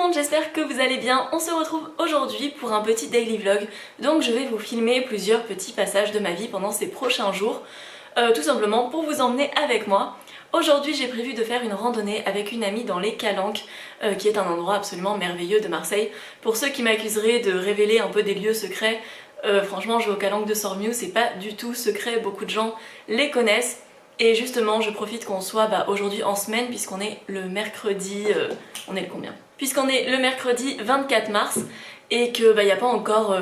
monde, j'espère que vous allez bien. On se retrouve aujourd'hui pour un petit daily vlog. Donc je vais vous filmer plusieurs petits passages de ma vie pendant ces prochains jours. Tout simplement pour vous emmener avec moi. Aujourd'hui j'ai prévu de faire une randonnée avec une amie dans les Calanques, qui est un endroit absolument merveilleux de Marseille. Pour ceux qui m'accuseraient de révéler un peu des lieux secrets, franchement je vais aux Calanques de Sormiou, c'est pas du tout secret, beaucoup de gens les connaissent. Et justement je profite qu'on soit aujourd'hui en semaine puisqu'on est le mercredi... on est le combien? Puisqu'on est le mercredi 24 mars et que n'y a pas encore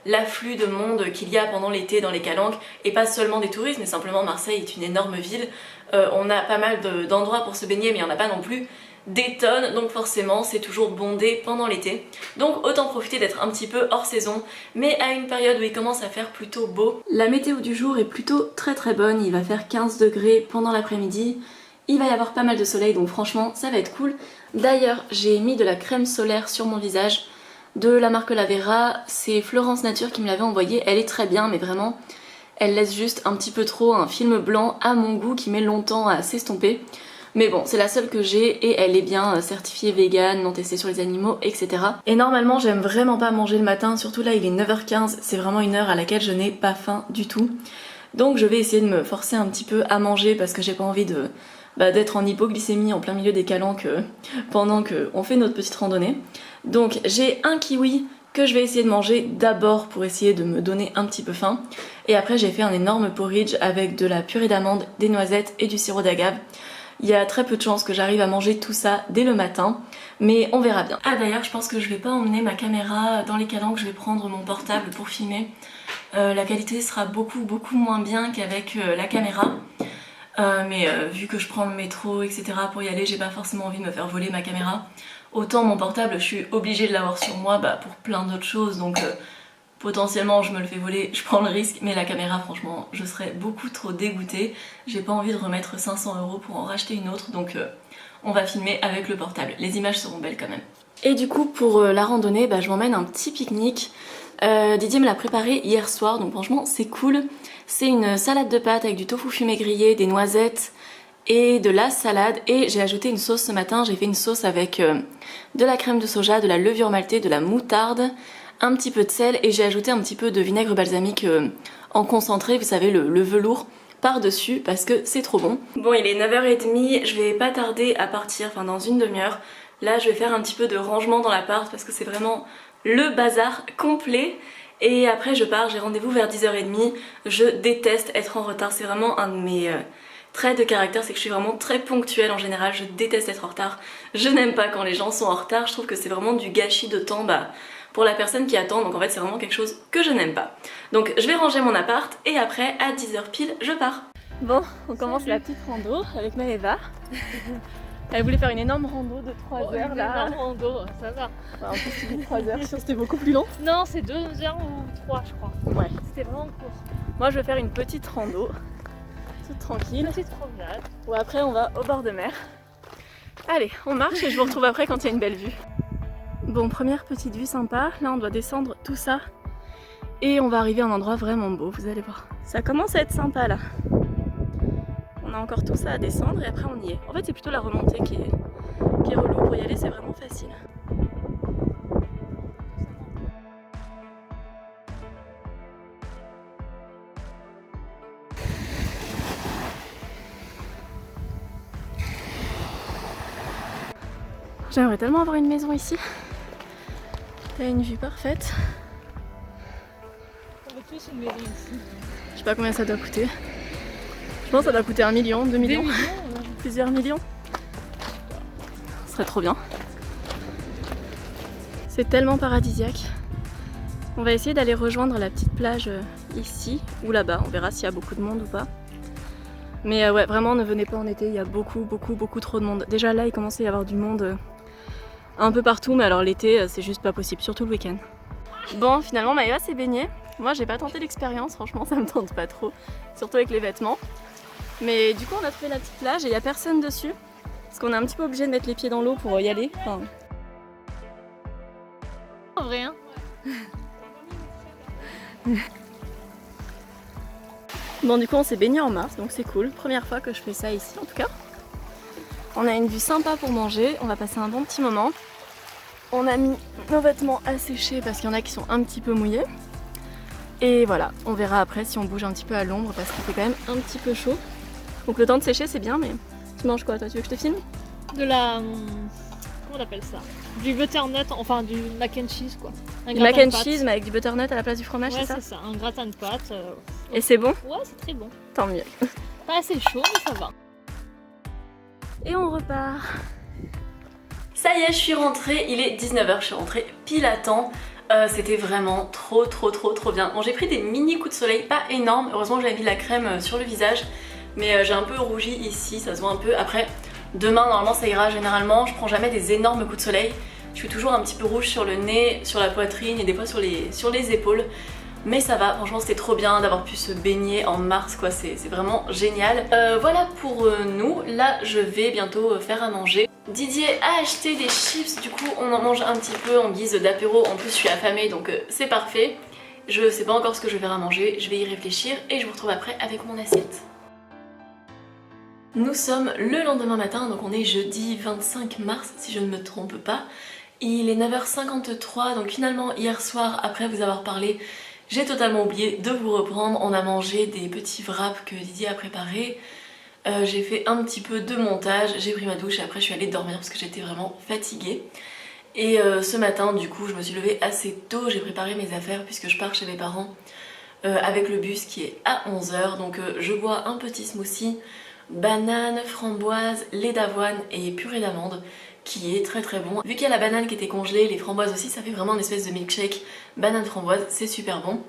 l'afflux de monde qu'il y a pendant l'été dans les Calanques, et pas seulement des touristes mais simplement Marseille est une énorme ville. On a pas mal d'endroits pour se baigner mais il n'y en a pas non plus des tonnes, donc forcément c'est toujours bondé pendant l'été. Donc autant profiter d'être un petit peu hors saison, mais à une période où il commence à faire plutôt beau. La météo du jour est plutôt très bonne, il va faire 15 degrés pendant l'après-midi, il va y avoir pas mal de soleil donc franchement ça va être cool. D'ailleurs j'ai mis de la crème solaire sur mon visage de la marque Lavera, c'est Florence Nature qui me l'avait envoyée, elle est très bien mais vraiment elle laisse juste un petit peu trop un film blanc à mon goût qui met longtemps à s'estomper. Mais bon, c'est la seule que j'ai et elle est bien certifiée vegan, non testée sur les animaux, etc. Et normalement, j'aime vraiment pas manger le matin, surtout là il est 9h15, c'est vraiment une heure à laquelle je n'ai pas faim du tout. Donc je vais essayer de me forcer un petit peu à manger parce que j'ai pas envie d'être en hypoglycémie en plein milieu des Calanques pendant qu'on fait notre petite randonnée. Donc j'ai un kiwi que je vais essayer de manger d'abord pour essayer de me donner un petit peu faim. Et après j'ai fait un énorme porridge avec de la purée d'amandes, des noisettes et du sirop d'agave. Il y a très peu de chances que j'arrive à manger tout ça dès le matin, mais on verra bien. Ah d'ailleurs, je pense que je vais pas emmener ma caméra dans les Calanques, je vais prendre mon portable pour filmer. La qualité sera beaucoup moins bien qu'avec la caméra. Mais vu que je prends le métro, etc. pour y aller, j'ai pas forcément envie de me faire voler ma caméra. Autant mon portable, je suis obligée de l'avoir sur moi pour plein d'autres choses, donc... potentiellement je me le fais voler, je prends le risque, mais la caméra franchement je serais beaucoup trop dégoûtée. J'ai pas envie de remettre 500 € pour en racheter une autre, donc on va filmer avec le portable. Les images seront belles quand même. Et du coup pour la randonnée, je m'emmène un petit pique-nique. Didier me l'a préparé hier soir, donc franchement c'est cool. C'est une salade de pâtes avec du tofu fumé grillé, des noisettes et de la salade, et j'ai ajouté une sauce ce matin. J'ai fait une sauce avec de la crème de soja, de la levure maltée, de la moutarde, un petit peu de sel, et j'ai ajouté un petit peu de vinaigre balsamique en concentré, vous savez, le velours par-dessus parce que c'est trop bon. Bon, il est 9h30, je vais pas tarder à partir, enfin dans une demi-heure. Là je vais faire un petit peu de rangement dans l'appart parce que c'est vraiment le bazar complet. Et après je pars, j'ai rendez-vous vers 10h30. Je déteste être en retard, c'est vraiment un de mes traits de caractère, c'est que je suis vraiment très ponctuelle en général. Je déteste être en retard, je n'aime pas quand les gens sont en retard, je trouve que c'est vraiment du gâchis de temps pour la personne qui attend, donc en fait c'est vraiment quelque chose que je n'aime pas. Donc je vais ranger mon appart et après à 10h pile je pars. Bon, on commence la petite rando avec Maëva. Elle voulait faire une énorme rando de 3 heures là. Une énorme rando, ça va. Ouais, en plus tu dis 3 heures, c'était beaucoup plus long. Non, c'est 2 heures ou 3 je crois. Ouais. C'était vraiment court. Moi je vais faire une petite rando, toute tranquille. Petite promenade. Ou après on va au bord de mer. Allez, on marche et je vous retrouve après quand il y a une belle vue. Bon, première petite vue sympa, là on doit descendre tout ça et on va arriver à un endroit vraiment beau, vous allez voir. Ça commence à être sympa là. On a encore tout ça à descendre et après on y est. En fait c'est plutôt la remontée qui est relou, pour y aller c'est vraiment facile. J'aimerais tellement avoir une maison ici. T'as une vue parfaite. On veut tous une maison ici. Je sais pas combien ça doit coûter. Je pense que ça doit coûter 1 million, 2 millions, plusieurs millions. Ce serait trop bien. C'est tellement paradisiaque. On va essayer d'aller rejoindre la petite plage ici ou là-bas. On verra s'il y a beaucoup de monde ou pas. Mais ouais, vraiment ne venez pas en été, il y a beaucoup trop de monde. Déjà là il commence à y avoir du monde un peu partout, mais alors l'été c'est juste pas possible, surtout le week-end. Bon, finalement Maëva s'est baignée. Moi j'ai pas tenté l'expérience, franchement ça me tente pas trop, surtout avec les vêtements. Mais du coup on a trouvé la petite plage et il y a personne dessus, parce qu'on est un petit peu obligé de mettre les pieds dans l'eau pour y aller. Enfin... En vrai hein. Bon du coup on s'est baigné en mars, donc c'est cool, première fois que je fais ça ici en tout cas. On a une vue sympa pour manger, on va passer un bon petit moment. On a mis nos vêtements à sécher parce qu'il y en a qui sont un petit peu mouillés. Et voilà, on verra après si on bouge un petit peu à l'ombre parce qu'il fait quand même un petit peu chaud. Donc le temps de sécher c'est bien, mais tu manges quoi toi? Tu veux que je te filme? De la... Comment on appelle ça? Du butternut, enfin du mac and cheese quoi. Un Du mac gratin and de pâtes. cheese mais avec du butternut à la place du fromage, Ouais, c'est ça? c'est ça, un gratin de pâtes. Et c'est bon? Ouais, c'est très bon. Tant mieux. Pas assez chaud, mais ça va. Et on repart. Ça y est, je suis rentrée, il est 19h, je suis rentrée pile à temps. C'était vraiment trop bien. Bon, j'ai pris des mini coups de soleil, pas énormes. Heureusement que j'avais mis de la crème sur le visage. Mais j'ai un peu rougi ici, ça se voit un peu. Après, demain, normalement, ça ira. Généralement, je prends jamais des énormes coups de soleil. Je suis toujours un petit peu rouge sur le nez, sur la poitrine et des fois sur les épaules. Mais ça va, franchement c'était trop bien d'avoir pu se baigner en mars quoi, c'est vraiment génial. Voilà pour nous, là je vais bientôt faire à manger. Didier a acheté des chips, du coup on en mange un petit peu en guise d'apéro, en plus je suis affamée donc c'est parfait. Je sais pas encore ce que je vais faire à manger, je vais y réfléchir et je vous retrouve après avec mon assiette. Nous sommes le lendemain matin, donc on est jeudi 25 mars si je ne me trompe pas. Il est 9h53, donc finalement hier soir après vous avoir parlé, j'ai totalement oublié de vous reprendre. On a mangé des petits wraps que Didier a préparés. J'ai fait un petit peu de montage, j'ai pris ma douche et après je suis allée dormir parce que j'étais vraiment fatiguée. Et ce matin du coup je me suis levée assez tôt, j'ai préparé mes affaires puisque je pars chez mes parents avec le bus qui est à 11h. Donc je bois un petit smoothie, banane, framboise, lait d'avoine et purée d'amande, qui est très bon. Vu qu'il y a la banane qui était congelée, les framboises aussi, ça fait vraiment une espèce de milkshake banane framboise, c'est super bon.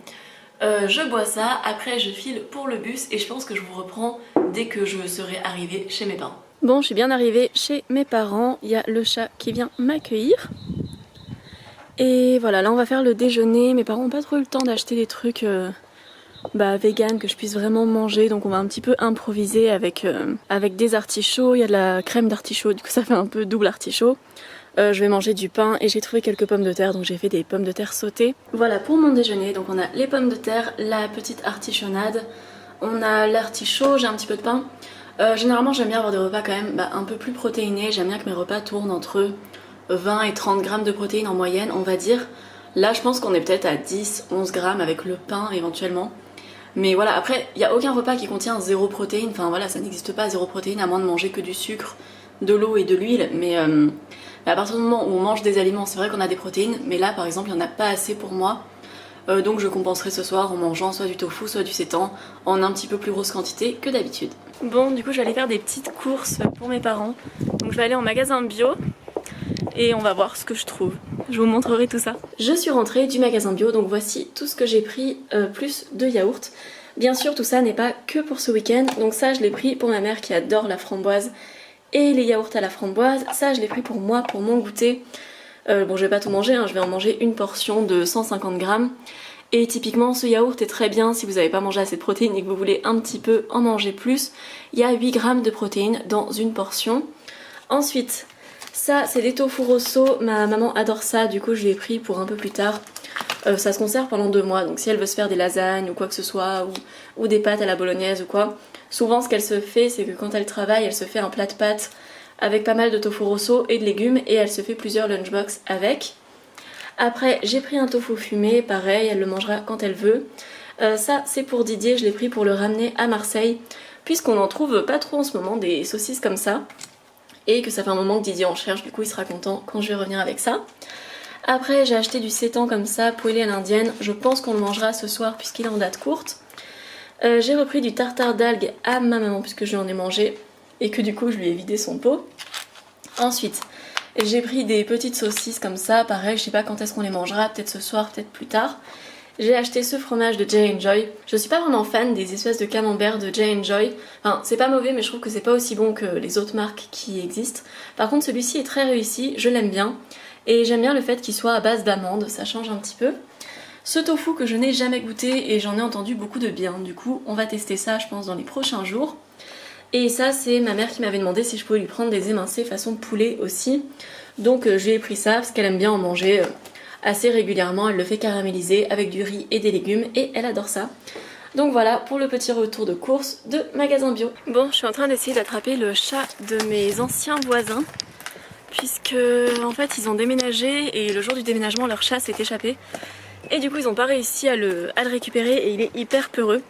Je bois ça, après je file pour le bus et je pense que je vous reprends dès que je serai arrivée chez mes parents. Bon, je suis bien arrivée chez mes parents, il y a le chat qui vient m'accueillir. Et voilà, là on va faire le déjeuner, mes parents n'ont pas trop eu le temps d'acheter des trucs vegan que je puisse vraiment manger, donc on va un petit peu improviser avec des artichauts. Il y a de la crème d'artichaut, du coup ça fait un peu double artichaut. Je vais manger du pain et j'ai trouvé quelques pommes de terre, donc j'ai fait des pommes de terre sautées. Voilà pour mon déjeuner, donc on a les pommes de terre, la petite artichaunade, on a l'artichaut, j'ai un petit peu de pain. Généralement j'aime bien avoir des repas quand même un peu plus protéinés, j'aime bien que mes repas tournent entre 20 et 30 grammes de protéines en moyenne on va dire. Là je pense qu'on est peut-être à 10-11 grammes avec le pain éventuellement. Mais voilà, après, il n'y a aucun repas qui contient zéro protéine, enfin voilà, ça n'existe pas zéro protéine à moins de manger que du sucre, de l'eau et de l'huile, mais à partir du moment où on mange des aliments, c'est vrai qu'on a des protéines, mais là par exemple, il n'y en a pas assez pour moi, donc je compenserai ce soir en mangeant soit du tofu, soit du seitan, en un petit peu plus grosse quantité que d'habitude. Bon, du coup, je vais aller faire des petites courses pour mes parents, donc je vais aller en magasin bio, et on va voir ce que je trouve. Je vous montrerai tout ça. Je suis rentrée du magasin bio, donc voici tout ce que j'ai pris, plus de yaourt. Bien sûr, tout ça n'est pas que pour ce week-end, donc ça je l'ai pris pour ma mère qui adore la framboise et les yaourts à la framboise. Ça je l'ai pris pour moi, pour mon goûter. Bon, je vais pas tout manger, hein, je vais en manger une portion de 150 grammes. Et typiquement, ce yaourt est très bien si vous n'avez pas mangé assez de protéines et que vous voulez un petit peu en manger plus. Il y a 8 grammes de protéines dans une portion. Ensuite, ça c'est des tofu rosso, ma maman adore ça, du coup je l'ai pris pour un peu plus tard. Ça se conserve pendant 2 mois, donc si elle veut se faire des lasagnes ou quoi que ce soit, ou des pâtes à la bolognaise ou quoi, souvent ce qu'elle se fait c'est que quand elle travaille, elle se fait un plat de pâtes avec pas mal de tofu rosso et de légumes et elle se fait plusieurs lunchbox avec. Après j'ai pris un tofu fumé, pareil, elle le mangera quand elle veut. Ça c'est pour Didier, je l'ai pris pour le ramener à Marseille, puisqu'on n'en trouve pas trop en ce moment des saucisses comme ça. Et que ça fait un moment que Didier en cherche, du coup il sera content quand je vais revenir avec ça. Après j'ai acheté du seitan comme ça, poêlé à l'indienne, je pense qu'on le mangera ce soir puisqu'il est en date courte. J'ai repris du tartare d'algues à ma maman puisque je lui en ai mangé et que du coup je lui ai vidé son pot. Ensuite j'ai pris des petites saucisses comme ça, pareil je sais pas quand est-ce qu'on les mangera, peut-être ce soir, peut-être plus tard. J'ai acheté ce fromage de J & Joy. Je suis pas vraiment fan des espèces de camembert de J & Joy. Enfin, c'est pas mauvais, mais je trouve que c'est pas aussi bon que les autres marques qui existent. Par contre, celui-ci est très réussi, je l'aime bien. Et j'aime bien le fait qu'il soit à base d'amandes, ça change un petit peu. Ce tofu que je n'ai jamais goûté et j'en ai entendu beaucoup de bien. Du coup, on va tester ça, je pense, dans les prochains jours. Et ça, c'est ma mère qui m'avait demandé si je pouvais lui prendre des émincés façon poulet aussi. Donc, je lui ai pris ça parce qu'elle aime bien en manger assez régulièrement, elle le fait caraméliser avec du riz et des légumes et elle adore ça. Donc voilà pour le petit retour de course de magasin bio. Bon, je suis en train d'essayer d'attraper le chat de mes anciens voisins puisque en fait ils ont déménagé et le jour du déménagement leur chat s'est échappé. Et du coup ils n'ont pas réussi à le récupérer et il est hyper peureux.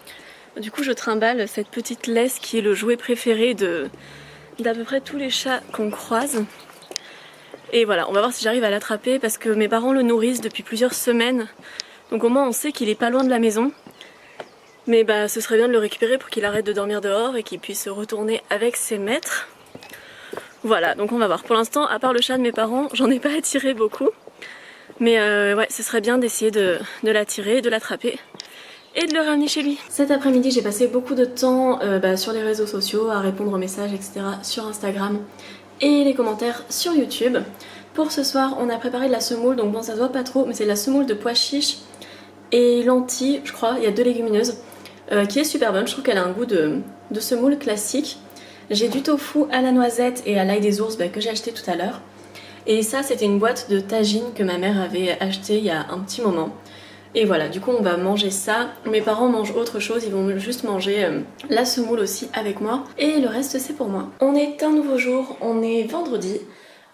Du coup je trimballe cette petite laisse qui est le jouet préféré d'à peu près tous les chats qu'on croise. Et voilà, on va voir si j'arrive à l'attraper parce que mes parents le nourrissent depuis plusieurs semaines. Donc au moins on sait qu'il est pas loin de la maison. Mais bah ce serait bien de le récupérer pour qu'il arrête de dormir dehors et qu'il puisse retourner avec ses maîtres. Voilà, donc on va voir. Pour l'instant, à part le chat de mes parents, j'en ai pas attiré beaucoup. Mais ouais, ce serait bien d'essayer de l'attirer, de l'attraper et de le ramener chez lui. Cet après-midi, j'ai passé beaucoup de temps sur les réseaux sociaux à répondre aux messages, etc. sur Instagram et les commentaires sur YouTube. Pour ce soir, on a préparé de la semoule, donc bon, ça se voit pas trop, mais c'est de la semoule de pois chiches et lentilles, je crois. Il y a 2 légumineuses qui est super bonne. Je trouve qu'elle a un goût de semoule classique. J'ai du tofu à la noisette et à l'ail des ours que j'ai acheté tout à l'heure. Et ça, c'était une boîte de tagine que ma mère avait acheté il y a un petit moment. Et voilà, du coup on va manger ça. Mes parents mangent autre chose, ils vont juste manger la semoule aussi avec moi. Et le reste c'est pour moi. On est un nouveau jour, on est vendredi.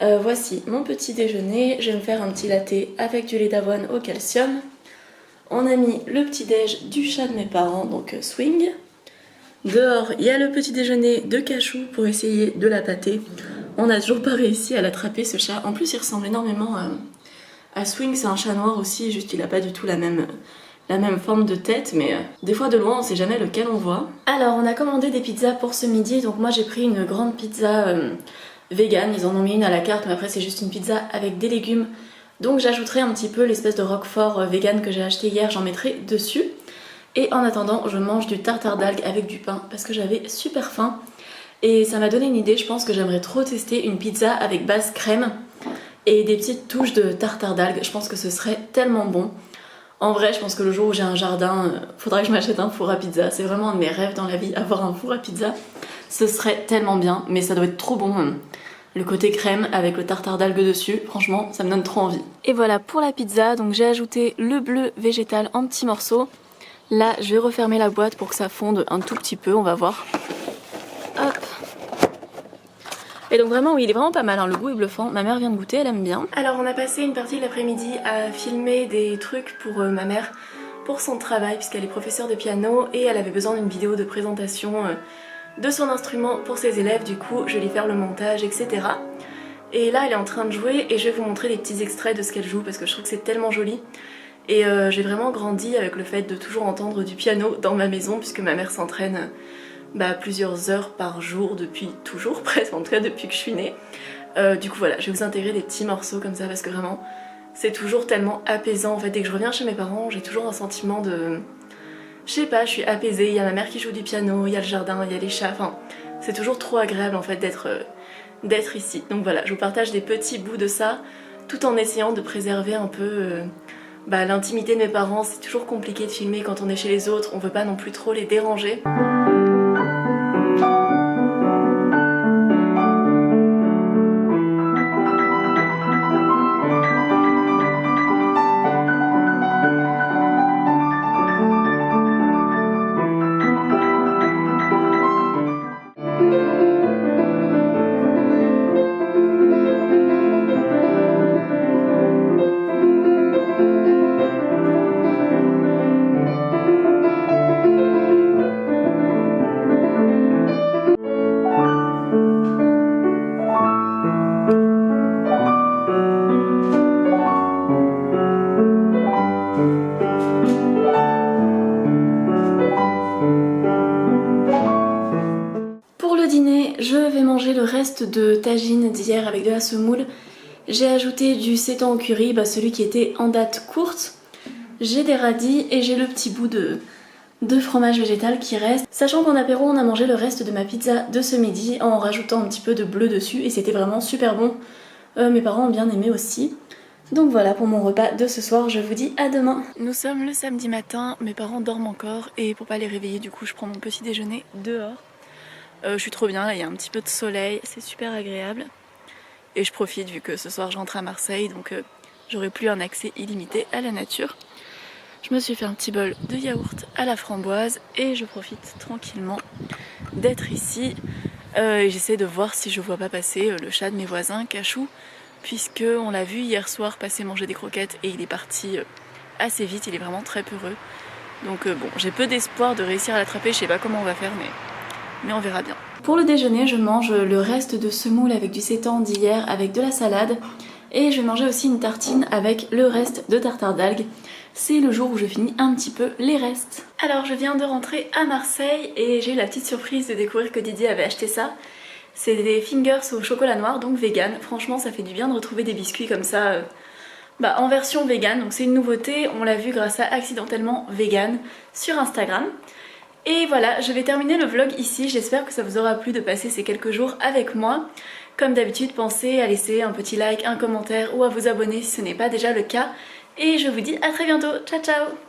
Voici mon petit déjeuner. Je vais me faire un petit latte avec du lait d'avoine au calcium. On a mis le petit déj du chat de mes parents, donc Swing. Dehors, il y a le petit déjeuner de Cachou pour essayer de la pâter. On n'a toujours pas réussi à l'attraper ce chat. En plus il ressemble énormément à Swing, c'est un chat noir aussi, juste il a pas du tout la même forme de tête, mais des fois de loin on sait jamais lequel on voit. Alors on a commandé des pizzas pour ce midi, donc moi j'ai pris une grande pizza vegan, ils en ont mis une à la carte mais après c'est juste une pizza avec des légumes. Donc j'ajouterai un petit peu l'espèce de roquefort vegan que j'ai acheté hier, j'en mettrai dessus. Et en attendant je mange du tartare d'algues avec du pain parce que j'avais super faim. Et ça m'a donné une idée, je pense que j'aimerais trop tester une pizza avec base crème et des petites touches de tartare d'algues, je pense que ce serait tellement bon. En vrai, je pense que le jour où j'ai un jardin, faudra que je m'achète un four à pizza. C'est vraiment un de mes rêves dans la vie, avoir un four à pizza. Ce serait tellement bien, mais ça doit être trop bon. Le côté crème avec le tartare d'algues dessus, franchement, ça me donne trop envie. Et voilà pour la pizza, donc j'ai ajouté le bleu végétal en petits morceaux. Là, je vais refermer la boîte pour que ça fonde un tout petit peu, on va voir. Hop. Et donc vraiment oui, il est vraiment pas mal, le goût est bluffant, ma mère vient de goûter, elle aime bien. Alors on a passé une partie de l'après-midi à filmer des trucs pour ma mère, pour son travail, puisqu'elle est professeure de piano et elle avait besoin d'une vidéo de présentation de son instrument pour ses élèves, du coup je vais lui faire le montage, etc. Et là elle est en train de jouer et je vais vous montrer des petits extraits de ce qu'elle joue parce que je trouve que c'est tellement joli. Et j'ai vraiment grandi avec le fait de toujours entendre du piano dans ma maison puisque ma mère s'entraîne plusieurs heures par jour depuis toujours, presque en tout cas depuis que je suis née. Du coup voilà, je vais vous intégrer des petits morceaux comme ça parce que vraiment c'est toujours tellement apaisant. En fait dès que je reviens chez mes parents j'ai toujours un sentiment de... Je sais pas, je suis apaisée, il y a ma mère qui joue du piano, il y a le jardin, il y a les chats, enfin c'est toujours trop agréable en fait d'être ici. Donc voilà, je vous partage des petits bouts de ça tout en essayant de préserver un peu l'intimité de mes parents. C'est toujours compliqué de filmer quand on est chez les autres, on veut pas non plus trop les déranger. Le reste de tagine d'hier avec de la semoule. J'ai ajouté du sétan au curry, celui qui était en date courte. J'ai des radis et j'ai le petit bout de fromage végétal qui reste. Sachant qu'en apéro on a mangé le reste de ma pizza de ce midi en rajoutant un petit peu de bleu dessus et c'était vraiment super bon. Mes parents ont bien aimé aussi. Donc voilà pour mon repas de ce soir, je vous dis à demain. Nous sommes le samedi matin, mes parents dorment encore et pour pas les réveiller du coup je prends mon petit déjeuner dehors. Je suis trop bien, là il y a un petit peu de soleil, c'est super agréable. Et je profite vu que ce soir je rentre à Marseille, donc j'aurai plus un accès illimité à la nature. Je me suis fait un petit bol de yaourt à la framboise et je profite tranquillement d'être ici. Et j'essaie de voir si je vois pas passer le chat de mes voisins, Cachou, puisque on l'a vu hier soir passer manger des croquettes et il est parti assez vite, il est vraiment très peureux. Donc bon, j'ai peu d'espoir de réussir à l'attraper, je sais pas comment on va faire mais on verra bien. Pour le déjeuner, je mange le reste de semoule avec du sétan d'hier avec de la salade et je vais manger aussi une tartine avec le reste de tartare d'algues. C'est le jour où je finis un petit peu les restes. Alors je viens de rentrer à Marseille et j'ai eu la petite surprise de découvrir que Didier avait acheté ça. C'est des fingers au chocolat noir, donc vegan. Franchement ça fait du bien de retrouver des biscuits comme ça en version vegan. Donc c'est une nouveauté, on l'a vu grâce à Accidentellement Vegan sur Instagram. Et voilà, je vais terminer le vlog ici, j'espère que ça vous aura plu de passer ces quelques jours avec moi. Comme d'habitude, pensez à laisser un petit like, un commentaire ou à vous abonner si ce n'est pas déjà le cas. Et je vous dis à très bientôt, ciao ciao!